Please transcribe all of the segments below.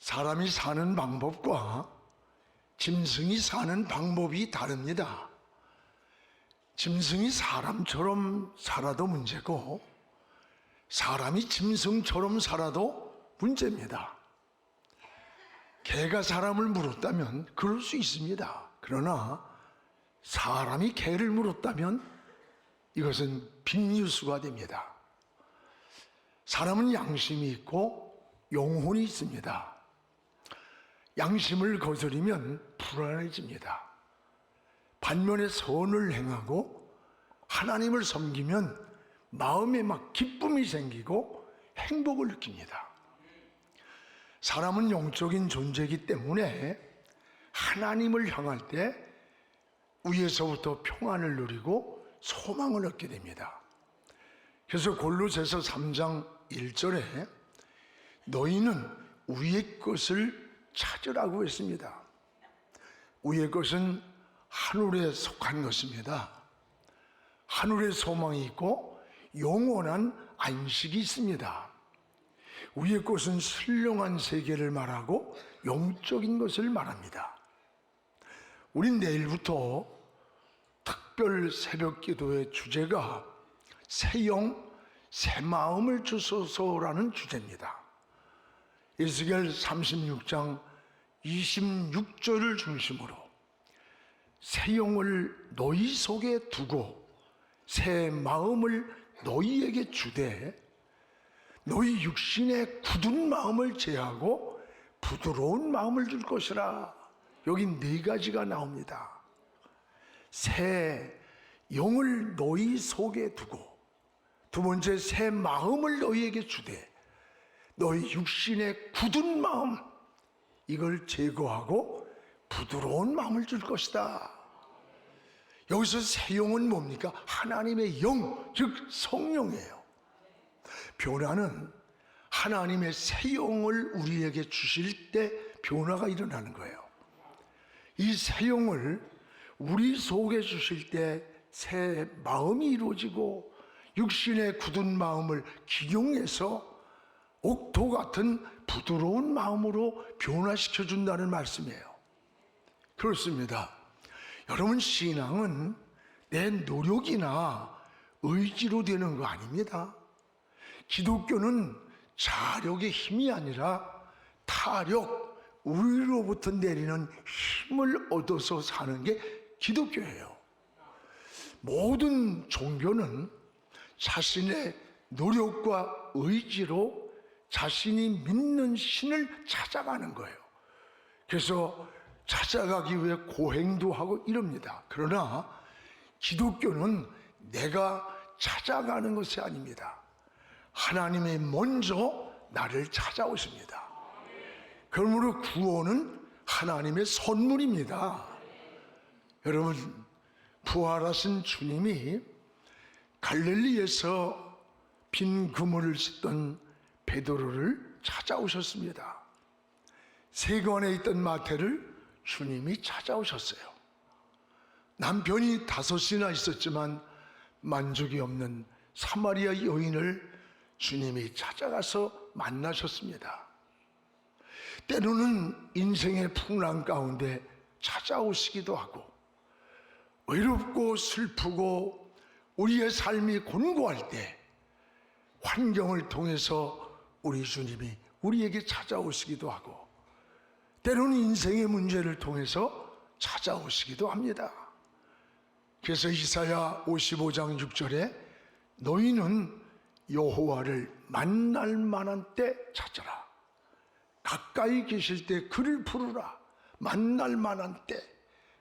사람이 사는 방법과 짐승이 사는 방법이 다릅니다. 짐승이 사람처럼 살아도 문제고 사람이 짐승처럼 살아도 문제입니다. 개가 사람을 물었다면 그럴 수 있습니다. 그러나 사람이 개를 물었다면 이것은 빅뉴스가 됩니다. 사람은 양심이 있고 영혼이 있습니다. 양심을 거스르면 불안해집니다. 반면에 선을 행하고 하나님을 섬기면 마음에 막 기쁨이 생기고 행복을 느낍니다. 사람은 영적인 존재이기 때문에 하나님을 향할 때 위에서부터 평안을 누리고 소망을 얻게 됩니다. 그래서 골로새서 3장 1절에 너희는 위의 것을 찾으라고 했습니다. 위의 것은 하늘에 속한 것입니다. 하늘에 소망이 있고 영원한 안식이 있습니다. 위의 것은 신령한 세계를 말하고 영적인 것을 말합니다. 우린 내일부터 특별 새벽 기도의 주제가 새 영, 새 마음을 주소서라는 주제입니다. 에스겔 36장 26절을 중심으로 새 영을 너희 속에 두고 새 마음을 너희에게 주되 너희 육신의 굳은 마음을 제하고 부드러운 마음을 줄 것이라. 여기 네 가지가 나옵니다. 새 영을 너희 속에 두고, 두 번째 새 마음을 너희에게 주되 너희 육신의 굳은 마음 이걸 제거하고 부드러운 마음을 줄 것이다. 여기서 새 영은 뭡니까? 하나님의 영, 즉 성령이에요. 변화는 하나님의 새 영을 우리에게 주실 때 변화가 일어나는 거예요. 이 새 영을 우리 속에 주실 때 새 마음이 이루어지고 육신의 굳은 마음을 기용해서 옥토 같은 부드러운 마음으로 변화시켜 준다는 말씀이에요. 그렇습니다. 여러분, 신앙은 내 노력이나 의지로 되는 거 아닙니다. 기독교는 자력의 힘이 아니라 타력, 우리로부터 내리는 힘을 얻어서 사는 게 기독교예요. 모든 종교는 자신의 노력과 의지로 자신이 믿는 신을 찾아가는 거예요. 그래서 찾아가기 위해 고행도 하고 이럽니다. 그러나 기독교는 내가 찾아가는 것이 아닙니다. 하나님이 먼저 나를 찾아오십니다. 그러므로 구원은 하나님의 선물입니다. 여러분, 부활하신 주님이 갈릴리에서 빈 그물을 씻던 베드로를 찾아오셨습니다. 세관에 있던 마태를 주님이 찾아오셨어요. 남편이 5이나 있었지만 만족이 없는 사마리아 여인을 주님이 찾아가서 만나셨습니다. 때로는 인생의 풍랑 가운데 찾아오시기도 하고 외롭고 슬프고 우리의 삶이 곤고할 때 환경을 통해서 우리 주님이 우리에게 찾아오시기도 하고 때로는 인생의 문제를 통해서 찾아오시기도 합니다. 그래서 이사야 55장 6절에 너희는 여호와를 만날 만한 때 찾아라. 가까이 계실 때 그를 부르라. 만날 만한 때,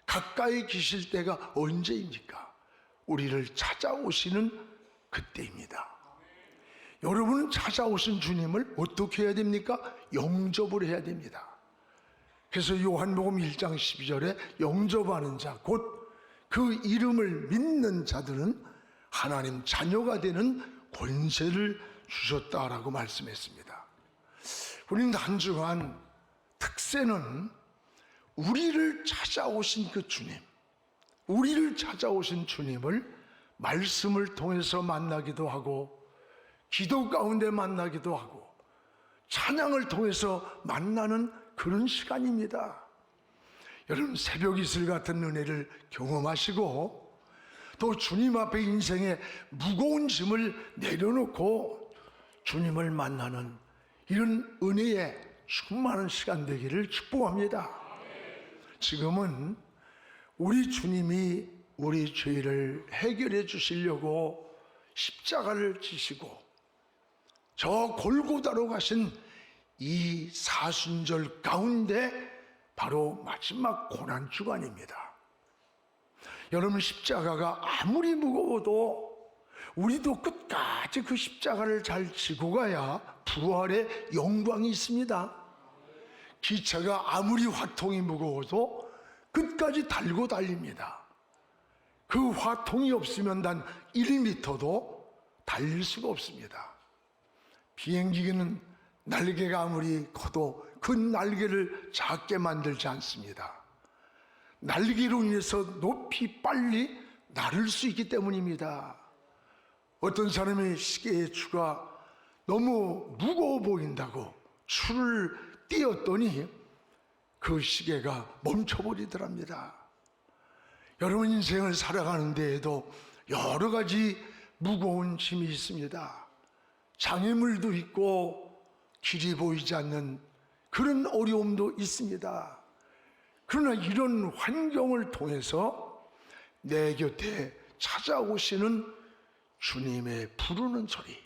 가까이 계실 때가 언제입니까? 우리를 찾아오시는 그때입니다. 여러분은 찾아오신 주님을 어떻게 해야 됩니까? 영접을 해야 됩니다. 그래서 요한복음 1장 12절에 영접하는 자, 곧 그 이름을 믿는 자들은 하나님 자녀가 되는 권세를 주셨다라고 말씀했습니다. 우리는 한 주간 특세는 우리를 찾아오신 그 주님, 우리를 찾아오신 주님을 말씀을 통해서 만나기도 하고 기도 가운데 만나기도 하고 찬양을 통해서 만나는 그런 시간입니다. 여러분, 새벽 이슬 같은 은혜를 경험하시고 또 주님 앞에 인생의 무거운 짐을 내려놓고 주님을 만나는 이런 은혜에 충만한 시간 되기를 축복합니다. 지금은 우리 주님이 우리 죄를 해결해 주시려고 십자가를 지시고 저 골고다로 가신 이 사순절 가운데 바로 마지막 고난 주간입니다. 여러분, 십자가가 아무리 무거워도 우리도 끝까지 그 십자가를 잘 지고 가야 부활의 영광이 있습니다. 기차가 아무리 화통이 무거워도 끝까지 달고 달립니다. 그 화통이 없으면 단 1m도 달릴 수가 없습니다. 비행기는 날개가 아무리 커도 그 날개를 작게 만들지 않습니다. 날개로 인해서 높이 빨리 날을 수 있기 때문입니다. 어떤 사람의 시계의 추가 너무 무거워 보인다고 추를 띄었더니 그 시계가 멈춰버리더랍니다. 여러분, 인생을 살아가는 데에도 여러 가지 무거운 짐이 있습니다. 장애물도 있고 길이 보이지 않는 그런 어려움도 있습니다. 그러나 이런 환경을 통해서 내 곁에 찾아오시는 주님의 부르는 소리,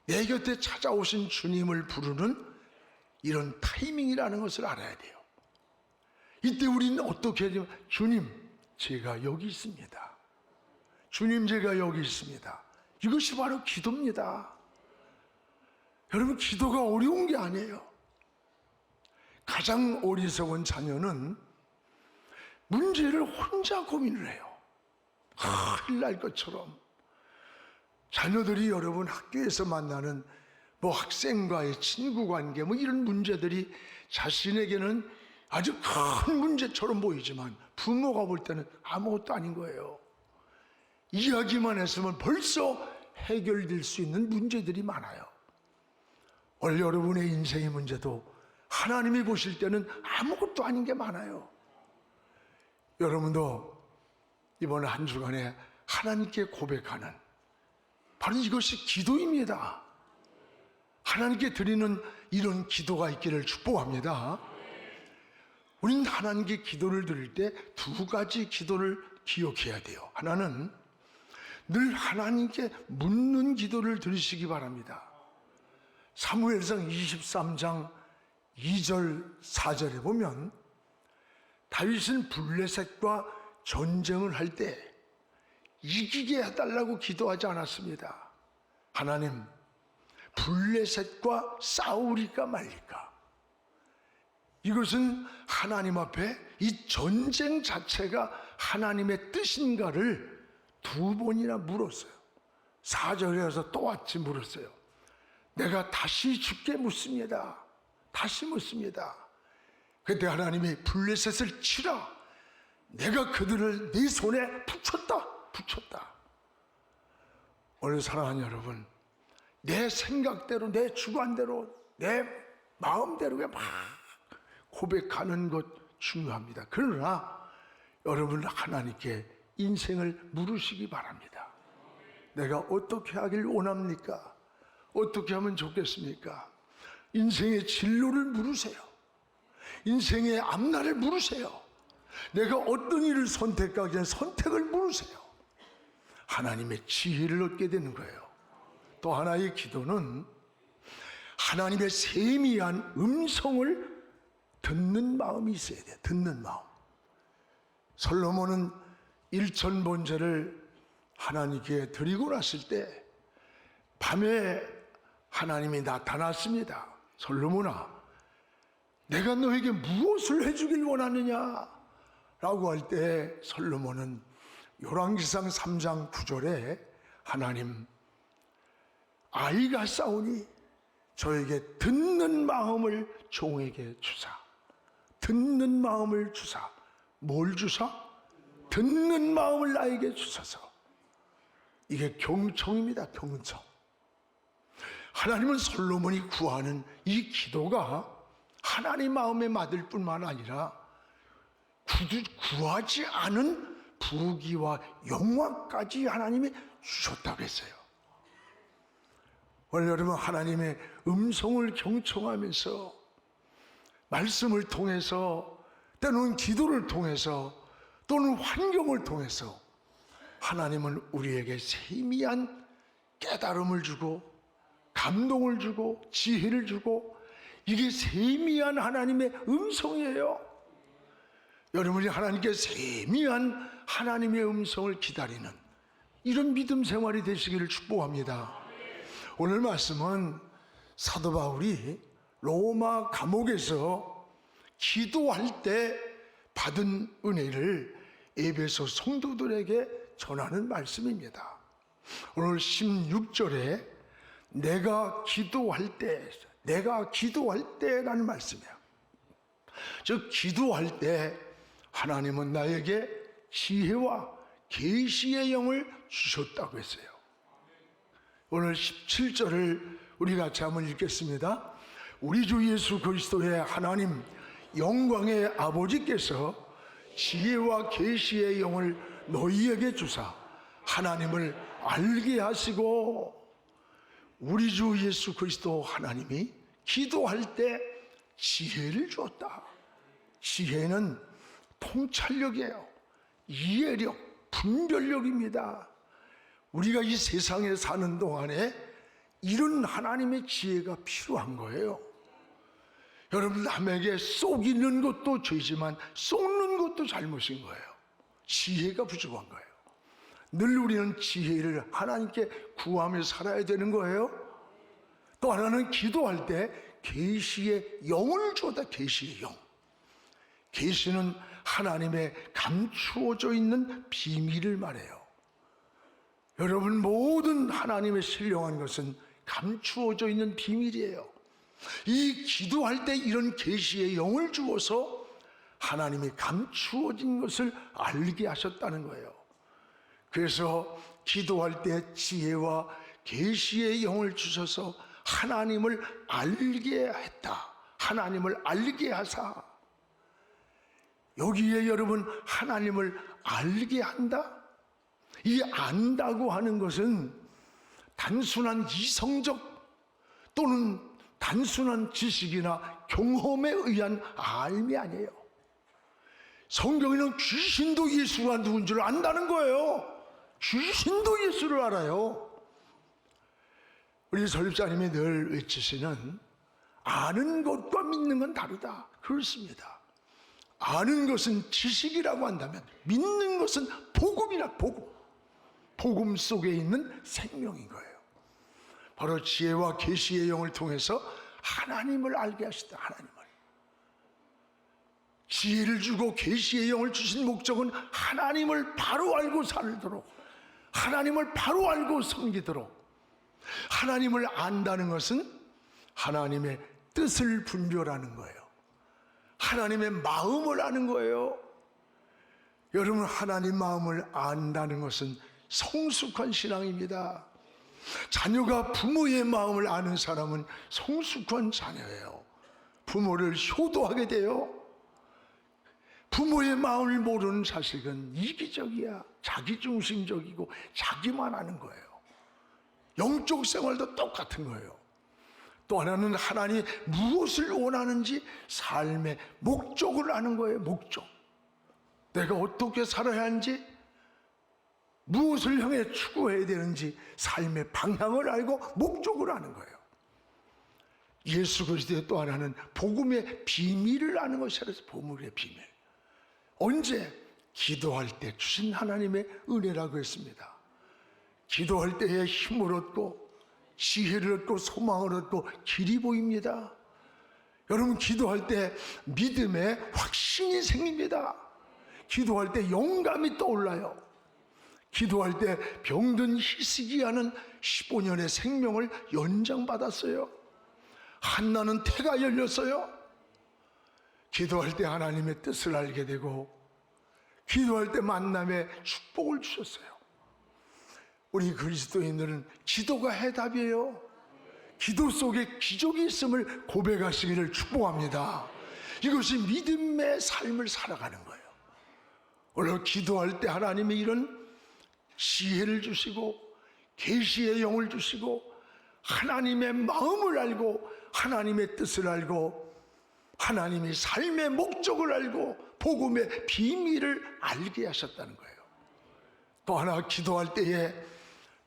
내 곁에 찾아오신 주님을 부르는 이런 타이밍이라는 것을 알아야 돼요. 이때 우리는 어떻게 해야 돼요? 주님, 제가 여기 있습니다. 주님, 제가 여기 있습니다. 이것이 바로 기도입니다. 여러분, 기도가 어려운 게 아니에요. 가장 어리석은 자녀는 문제를 혼자 고민을 해요. 큰일 날 것처럼. 자녀들이 여러분 학교에서 만나는 학생과의 친구 관계 이런 문제들이 자신에게는 아주 큰 문제처럼 보이지만 부모가 볼 때는 아무것도 아닌 거예요. 이야기만 했으면 벌써 해결될 수 있는 문제들이 많아요. 원래 여러분의 인생의 문제도 하나님이 보실 때는 아무것도 아닌 게 많아요. 여러분도 이번 한 주간에 하나님께 고백하는 바로 이것이 기도입니다. 하나님께 드리는 이런 기도가 있기를 축복합니다. 우리는 하나님께 기도를 드릴 때 두 가지 기도를 기억해야 돼요. 하나는 늘 하나님께 묻는 기도를 드리시기 바랍니다. 사무엘상 23장 2절 4절에 보면 다윗은 블레셋과 전쟁을 할 때 이기게 해달라고 기도하지 않았습니다. 하나님, 블레셋과 싸우리까 말리까? 이것은 하나님 앞에 이 전쟁 자체가 하나님의 뜻인가를 두 번이나 물었어요. 4절에서 또 같이 물었어요. 내가 다시 주께 묻습니다. 다시 묻습니다. 그때 하나님이 블레셋을 치라. 내가 그들을 네 손에 붙였다. 오늘 사랑하는 여러분, 내 생각대로, 내 주관대로, 내 마음대로 막 고백하는 것 중요합니다. 그러나 여러분, 하나님께 인생을 물으시기 바랍니다. 내가 어떻게 하길 원합니까? 어떻게 하면 좋겠습니까? 인생의 진로를 물으세요. 인생의 앞날을 물으세요. 내가 어떤 일을 선택하기 전에 선택을 물으세요. 하나님의 지혜를 얻게 되는 거예요. 또 하나의 기도는 하나님의 세미한 음성을 듣는 마음이 있어야 돼요. 듣는 마음. 솔로몬은 일천번제를 하나님께 드리고 났을 때 밤에 하나님이 나타났습니다. 솔로몬아, 내가 너에게 무엇을 해주길 원하느냐? 라고 할 때 솔로몬은 열왕기상 3장 9절에 하나님, 아이가 싸우니 저에게 듣는 마음을 종에게 주사. 듣는 마음을 주사. 뭘 주사? 듣는 마음을 나에게 주소서. 이게 경청입니다. 경청. 하나님은 솔로몬이 구하는 이 기도가 하나님 마음에 맞을 뿐만 아니라 구하지 않은 부귀와 영광까지 하나님이 주셨다고 했어요. 오늘 여러분, 하나님의 음성을 경청하면서 말씀을 통해서, 때로는 기도를 통해서, 또는 환경을 통해서 하나님은 우리에게 세미한 깨달음을 주고 감동을 주고 지혜를 주고, 이게 세미한 하나님의 음성이에요. 여러분이 하나님께 세미한 하나님의 음성을 기다리는 이런 믿음 생활이 되시기를 축복합니다. 오늘 말씀은 사도 바울이 로마 감옥에서 기도할 때 받은 은혜를 에베소 성도들에게 전하는 말씀입니다. 오늘 16절에 내가 기도할 때라는 말씀이에요. 즉, 기도할 때 하나님은 나에게 지혜와 계시의 영을 주셨다고 했어요. 오늘 17절을 우리 같이 한번 읽겠습니다. 우리 주 예수 그리스도의 하나님 영광의 아버지께서 지혜와 계시의 영을 너희에게 주사 하나님을 알게 하시고, 우리 주 예수 그리스도 하나님이 기도할 때 지혜를 주었다. 지혜는 통찰력이에요. 이해력, 분별력입니다. 우리가 이 세상에 사는 동안에 이런 하나님의 지혜가 필요한 거예요. 여러분, 남에게 속이는 것도 죄지만 속는 것도 잘못인 거예요. 지혜가 부족한 거예요. 늘 우리는 지혜를 하나님께 구하며 살아야 되는 거예요. 또 하나는 기도할 때 계시의 영을 주었다. 계시의 영. 계시는 하나님의 감추어져 있는 비밀을 말해요. 여러분, 모든 하나님의 신령한 것은 감추어져 있는 비밀이에요. 이 기도할 때 이런 계시의 영을 주어서 하나님이 감추어진 것을 알게 하셨다는 거예요. 그래서 기도할 때 지혜와 계시의 영을 주셔서 하나님을 알게 했다. 하나님을 알게 하사. 여기에 여러분, 하나님을 알게 한다? 이 안다고 하는 것은 단순한 이성적 또는 단순한 지식이나 경험에 의한 알미 아니에요. 성경에는 귀신도 예수가 누군 줄 안다는 거예요. 귀신도 예수를 알아요. 우리 설립자님이 늘 외치시는 아는 것과 믿는 건 다르다. 그렇습니다. 아는 것은 지식이라고 한다면 믿는 것은 복음이라. 복음 속에 있는 생명인 거예요. 바로 지혜와 계시의 영을 통해서 하나님을 알게 하시다. 하나님을 지혜를 주고 계시의 영을 주신 목적은 하나님을 바로 알고 살도록, 하나님을 바로 알고 섬기도록. 하나님을 안다는 것은 하나님의 뜻을 분별하는 거예요. 하나님의 마음을 아는 거예요. 여러분, 하나님 마음을 안다는 것은 성숙한 신앙입니다. 자녀가 부모의 마음을 아는 사람은 성숙한 자녀예요. 부모를 효도하게 돼요. 부모의 마음을 모르는 자식은 이기적이야. 자기중심적이고 자기만 아는 거예요. 영적 생활도 똑같은 거예요. 또 하나는 하나님이 무엇을 원하는지 삶의 목적을 아는 거예요. 목적. 내가 어떻게 살아야 하는지, 무엇을 향해 추구해야 되는지 삶의 방향을 알고 목적을 아는 거예요. 예수 그리스도의 또 하나는 복음의 비밀을 아는 것이라서 복음의 비밀. 언제? 기도할 때 주신 하나님의 은혜라고 했습니다. 기도할 때에 힘을 얻고 지혜를 얻고 소망을 얻고 길이 보입니다. 여러분, 기도할 때 믿음에 확신이 생깁니다. 기도할 때 영감이 떠올라요. 기도할 때 병든 히스기야는 15년의 생명을 연장받았어요. 한나는 태가 열렸어요. 기도할 때 하나님의 뜻을 알게 되고, 기도할 때 만남의 축복을 주셨어요. 우리 그리스도인들은 기도가 해답이에요. 기도 속에 기적이 있음을 고백하시기를 축복합니다. 이것이 믿음의 삶을 살아가는 거예요. 오늘 기도할 때 하나님이 이런 지혜를 주시고 계시의 영을 주시고 하나님의 마음을 알고 하나님의 뜻을 알고 하나님이 삶의 목적을 알고 복음의 비밀을 알게 하셨다는 거예요. 또 하나 기도할 때에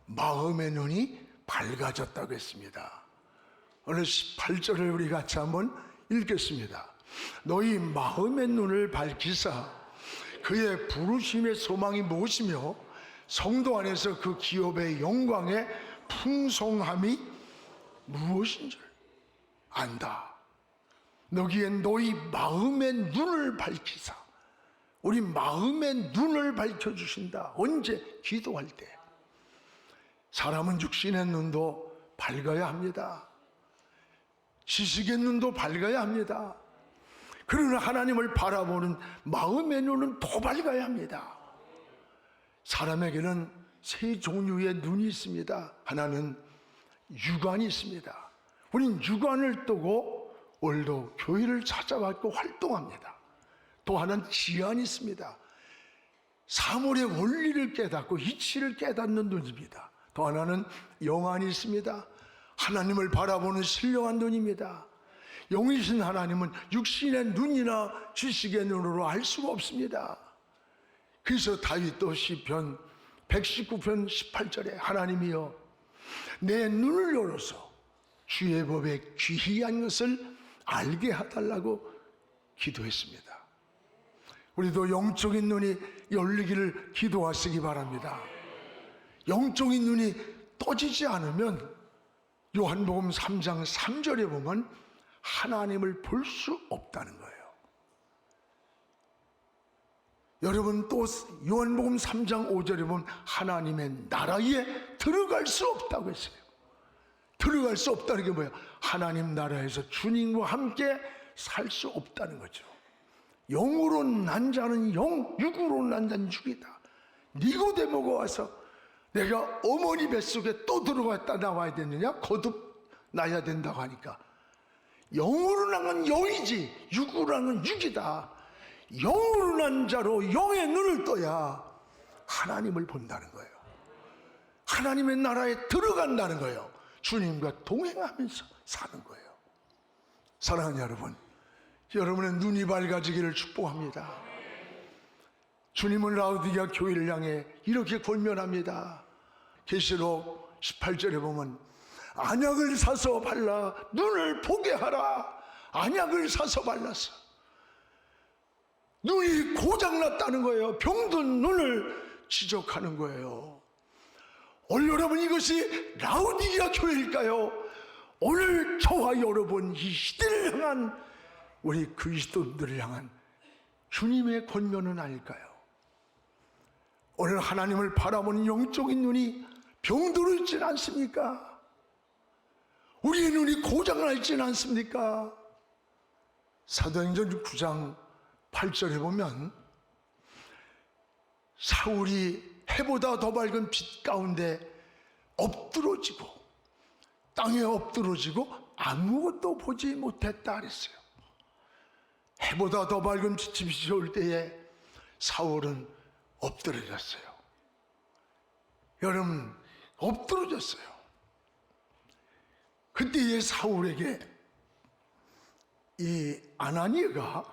마음의 눈이 밝아졌다고 했습니다. 오늘 18절을 우리 같이 한번 읽겠습니다. 너희 마음의 눈을 밝히사 그의 부르심의 소망이 무엇이며 성도 안에서 그 기업의 영광의 풍성함이 무엇인 줄 안다. 너기엔 너희 마음의 눈을 밝히사. 우리 마음의 눈을 밝혀주신다. 언제? 기도할 때. 사람은 육신의 눈도 밝아야 합니다. 지식의 눈도 밝아야 합니다. 그러나 하나님을 바라보는 마음의 눈은 더 밝아야 합니다. 사람에게는 세 종류의 눈이 있습니다. 하나는 육안이 있습니다. 우린 육안을 뜨고 오늘도 교회를 찾아가고 활동합니다. 또 하나는 지안이 있습니다. 사물의 원리를 깨닫고 이치를 깨닫는 눈입니다. 또 하나는 영안이 있습니다. 하나님을 바라보는 신령한 눈입니다. 영이신 하나님은 육신의 눈이나 지식의 눈으로 알 수가 없습니다. 그래서 다윗도 시편 119편 18절에 하나님이여 내 눈을 열어서 주의 법에 귀한 것을 알게 해달라고 기도했습니다. 우리도 영적인 눈이 열리기를 기도하시기 바랍니다. 영적인 눈이 떠지지 않으면 요한복음 3장 3절에 보면 하나님을 볼 수 없다는 거예요. 여러분 또 요한복음 3장 5절에 보면 하나님의 나라에 들어갈 수 없다고 했어요. 들어갈 수 없다는 게 뭐예요? 하나님 나라에서 주님과 함께 살 수 없다는 거죠. 영으로 난 자는 영, 육으로 난 자는 육이다. 니고데모가 와서 내가 어머니 뱃속에 또 들어갔다 나와야 되느냐? 거듭 나야 된다고 하니까 영으로 난 건 영이지 육으로 난 건 육이다. 영으로 난 자로 영의 눈을 떠야 하나님을 본다는 거예요. 하나님의 나라에 들어간다는 거예요. 주님과 동행하면서 사는 거예요. 사랑하는 여러분, 여러분의 눈이 밝아지기를 축복합니다. 주님은 라우디게아 교회를 향해 이렇게 권면합니다. 계시록 18절에 보면 안약을 사서 발라 눈을 보게 하라. 안약을 사서 발랐어. 눈이 고장났다는 거예요. 병든 눈을 지적하는 거예요. 오늘 여러분 이것이 라우디게아 교회일까요? 오늘 저와 여러분 이 시대를 향한 우리 그리스도인들을 향한 주님의 권면은 아닐까요? 오늘 하나님을 바라보는 영적인 눈이 병들어 있지는 않습니까? 우리의 눈이 고장나 있지는 않습니까? 사도행전 9장 8절에 보면 사울이 해보다 더 밝은 빛 가운데 엎드러지고 땅에 엎드러지고 아무것도 보지 못했다 그랬어요. 해보다 더 밝은 빛이 비춰올 때에 사울은 엎드러졌어요. 여러분 엎드러졌어요. 그때의 사울에게 이 아나니아가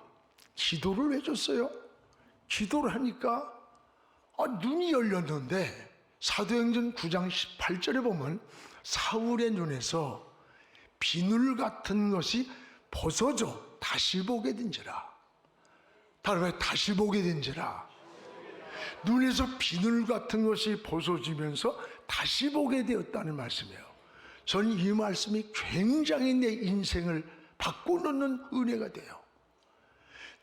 기도를 해줬어요. 기도를 하니까 눈이 열렸는데 사도행전 9장 18절에 보면 사울의 눈에서 비늘 같은 것이 벗어져 다시 보게 된지라. 다른 말로 다시 보게 된지라. 눈에서 비늘 같은 것이 벗어지면서 다시 보게 되었다는 말씀이에요. 저는 이 말씀이 굉장히 내 인생을 바꿔놓는 은혜가 돼요.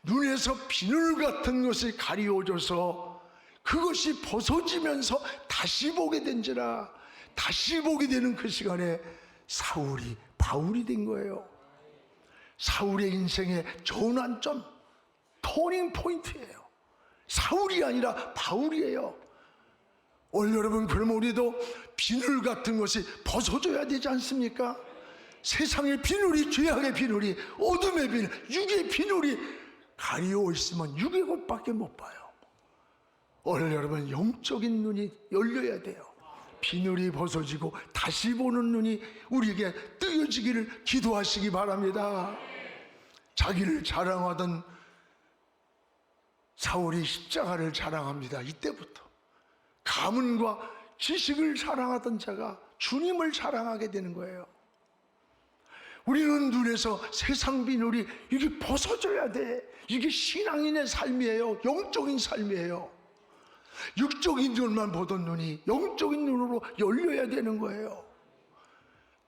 눈에서 비늘 같은 것이 가리워져서 그것이 벗어지면서 다시 보게 된지라. 다시 보게 되는 그 시간에 사울이 바울이 된 거예요. 사울의 인생의 전환점, 터닝 포인트예요. 사울이 아니라 바울이에요. 오늘 여러분 그럼 우리도 비늘 같은 것이 벗어져야 되지 않습니까? 세상의 비늘이, 죄악의 비늘이, 어둠의 비늘, 육의 비늘이 가리워 있으면 육의 것밖에 못 봐요. 오늘 여러분 영적인 눈이 열려야 돼요. 비늘이 벗어지고 다시 보는 눈이 우리에게 뜨여지기를 기도하시기 바랍니다. 자기를 자랑하던 사울이 십자가를 자랑합니다. 이때부터 가문과 지식을 자랑하던 자가 주님을 자랑하게 되는 거예요. 우리는 눈에서 세상 비늘이 이게 벗어져야 돼. 이게 신앙인의 삶이에요. 영적인 삶이에요. 육적인 눈만 보던 눈이 영적인 눈으로 열려야 되는 거예요.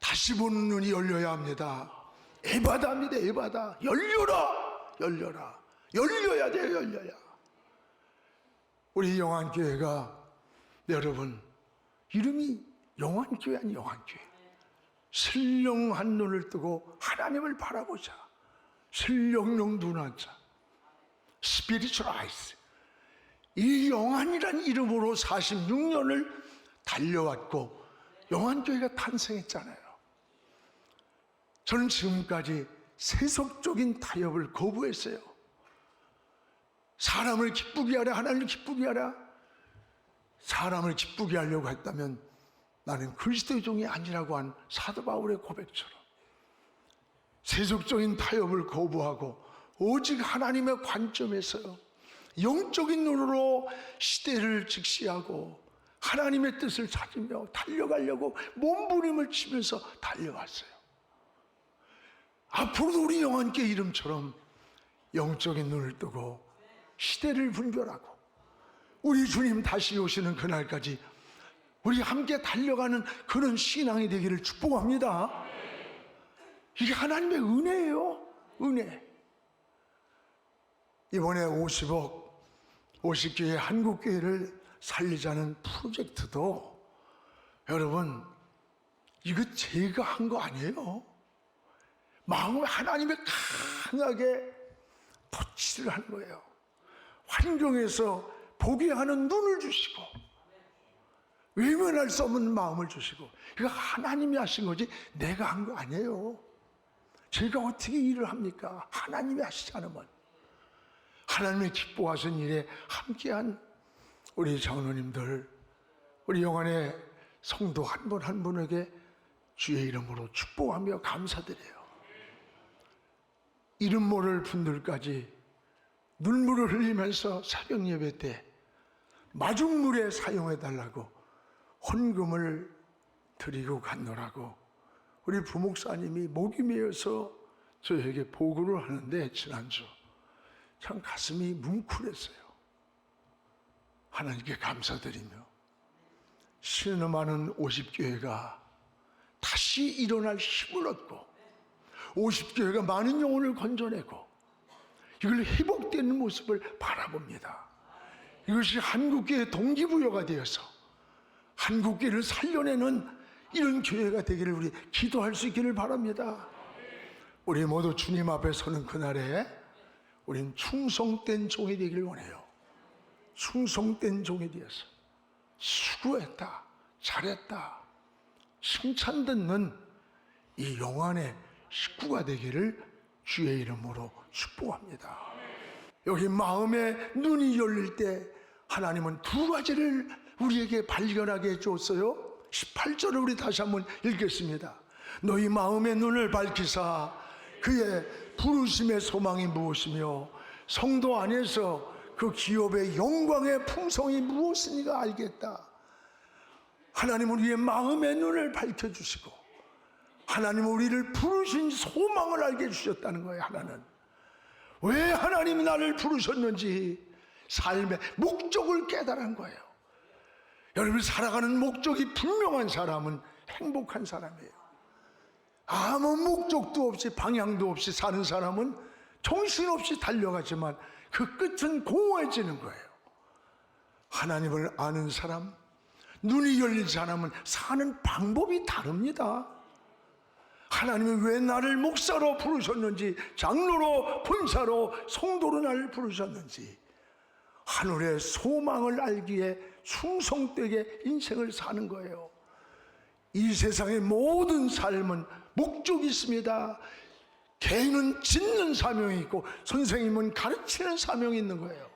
다시 보는 눈이 열려야 합니다. 에바다입니다. 에바다. 열려라. 열려라. 열려야 돼요. 열려야. 우리 영안교회가 여러분 이름이 영안교회 아니 영안교회. 신령한 눈을 뜨고 하나님을 바라보자. 신령용 눈하자. Spiritual eyes. 이 영안이란 이름으로 46년을 달려왔고 영안교회가 탄생했잖아요. 저는 지금까지 세속적인 타협을 거부했어요. 사람을 기쁘게 하라, 하나님을 기쁘게 하라. 사람을 기쁘게 하려고 했다면 나는 그리스도의 종이 아니라고 한 사도 바울의 고백처럼 세속적인 타협을 거부하고 오직 하나님의 관점에서 영적인 눈으로 시대를 직시하고 하나님의 뜻을 찾으며 달려가려고 몸부림을 치면서 달려왔어요. 앞으로도 우리 영안교회 이름처럼 영적인 눈을 뜨고 시대를 분별하고 우리 주님 다시 오시는 그날까지 우리 함께 달려가는 그런 신앙이 되기를 축복합니다. 이게 하나님의 은혜예요. 은혜. 이번에 50억 50교회 한국교회를 살리자는 프로젝트도 여러분 이거 제가 한 거 아니에요. 마음에 하나님의 강하게 터치를 한 거예요. 환경에서 보게 하는 눈을 주시고 외면할 수 없는 마음을 주시고 이거 하나님이 하신 거지 내가 한 거 아니에요. 제가 어떻게 일을 합니까? 하나님이 하시지 않으면. 하나님의 기뻐하신 일에 함께한 우리 장로님들, 우리 영안의 성도 한 분 한 분에게 주의 이름으로 축복하며 감사드려요. 이름 모를 분들까지 눈물을 흘리면서 새벽 예배 때 마중물에 사용해달라고 헌금을 드리고 갔노라고 우리 부목사님이 목이 메어서 저에게 보고를 하는데 지난주 참 가슴이 뭉클했어요. 하나님께 감사드리며 신음하는 50교회가 다시 일어날 힘을 얻고 50교회가 많은 영혼을 건져내고 이걸 회복되는 모습을 바라봅니다. 이것이 한국교회의 동기부여가 되어서 한국교회를 살려내는 이런 교회가 되기를 우리 기도할 수 있기를 바랍니다. 우리 모두 주님 앞에 서는 그날에 우린 충성된 종이 되기를 원해요. 충성된 종이 되어서 수고했다, 잘했다, 칭찬 듣는 이 영안의 식구가 되기를 주의 이름으로 축복합니다. 여기 마음의 눈이 열릴 때 하나님은 두 가지를 우리에게 발견하게 해줬어요. 18절을 우리 다시 한번 읽겠습니다. 너희 마음의 눈을 밝히사 그의 부르심의 소망이 무엇이며 성도 안에서 그 기업의 영광의 풍성이 무엇이니가 알겠다. 하나님은 우리의 마음의 눈을 밝혀주시고 하나님은 우리를 부르신 소망을 알게 해주셨다는 거예요. 하나는 왜 하나님이 나를 부르셨는지 삶의 목적을 깨달은 거예요. 여러분 살아가는 목적이 분명한 사람은 행복한 사람이에요. 아무 목적도 없이 방향도 없이 사는 사람은 정신없이 달려가지만 그 끝은 공허해지는 거예요. 하나님을 아는 사람, 눈이 열린 사람은 사는 방법이 다릅니다. 하나님은 왜 나를 목사로 부르셨는지, 장로로, 권사로, 성도로 나를 부르셨는지 하늘의 소망을 알기에 충성되게 인생을 사는 거예요. 이 세상의 모든 삶은 목적이 있습니다. 개인은 짓는 사명이 있고 선생님은 가르치는 사명이 있는 거예요.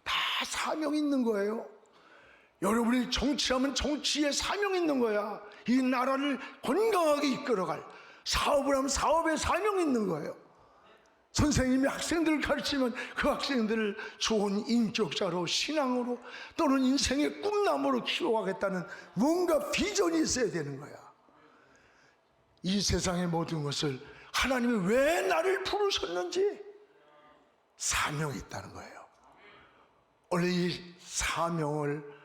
다 사명이 있는 거예요. 여러분이 정치하면 정치에 사명이 있는 거야. 이 나라를 건강하게 이끌어갈, 사업을 하면 사업에 사명이 있는 거예요. 선생님이 학생들을 가르치면 그 학생들을 좋은 인격자로, 신앙으로, 또는 인생의 꿈나무로 키워가겠다는 뭔가 비전이 있어야 되는 거야. 이 세상의 모든 것을 하나님이 왜 나를 부르셨는지 사명이 있다는 거예요. 원래 이 사명을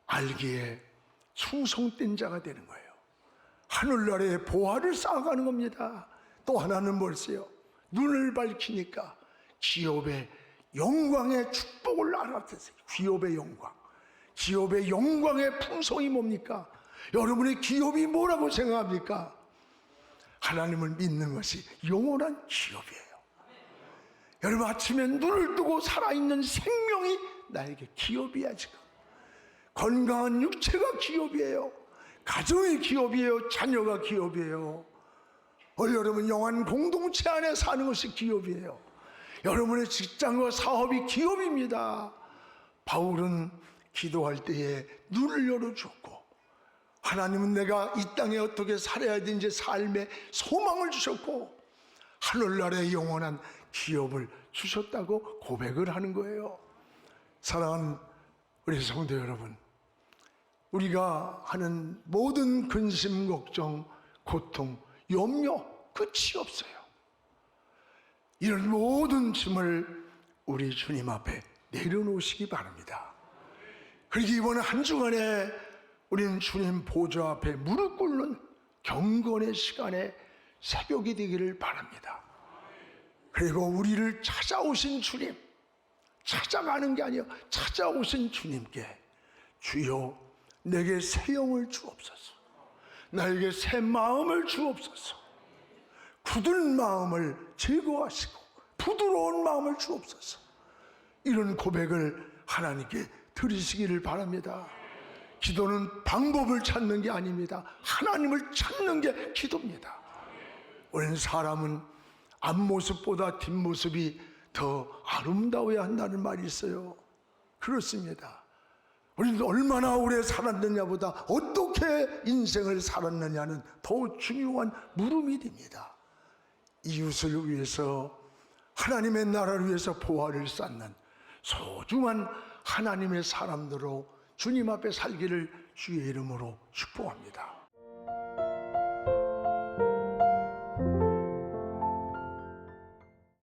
알기에 충성된 자가 되는 거예요. 하늘나라의 보화를 쌓아가는 겁니다. 또 하나는 뭘세요? 눈을 밝히니까 기업의 영광의 축복을 알아듣으세요. 기업의 영광. 기업의 영광의 풍성이 뭡니까? 여러분의 기업이 뭐라고 생각합니까? 하나님을 믿는 것이 영원한 기업이에요. 여러분 아침에 눈을 뜨고 살아있는 생명이 나에게 기업이야. 지금 건강한 육체가 기업이에요. 가정이 기업이에요. 자녀가 기업이에요. 여러분 영한 공동체 안에 사는 것이 기업이에요. 여러분의 직장과 사업이 기업입니다. 바울은 기도할 때에 눈을 열어줬고, 하나님은 내가 이 땅에 어떻게 살아야 되는지 삶의 소망을 주셨고 하늘나라의 영원한 기업을 주셨다고 고백을 하는 거예요. 사랑하는 우리 성도 여러분, 우리가 하는 모든 근심, 걱정, 고통, 염려 끝이 없어요. 이런 모든 짐을 우리 주님 앞에 내려놓으시기 바랍니다. 그리고 이번 한 주간에 우리는 주님 보좌 앞에 무릎 꿇는 경건의 시간에 새벽이 되기를 바랍니다. 그리고 우리를 찾아오신 주님, 찾아가는 게 아니요 찾아오신 주님께 주여 내게 새 영을 주옵소서, 나에게 새 마음을 주옵소서, 굳은 마음을 제거하시고 부드러운 마음을 주옵소서, 이런 고백을 하나님께 드리시기를 바랍니다. 기도는 방법을 찾는 게 아닙니다. 하나님을 찾는 게 기도입니다. 오늘 사람은 앞모습보다 뒷모습이 더 아름다워야 한다는 말이 있어요. 그렇습니다. 우리는 얼마나 오래 살았느냐보다 어떻게 인생을 살았느냐는 더 중요한 물음이 됩니다. 이웃을 위해서, 하나님의 나라를 위해서 보화를 쌓는 소중한 하나님의 사람들로 주님 앞에 살기를 주의 이름으로 축복합니다.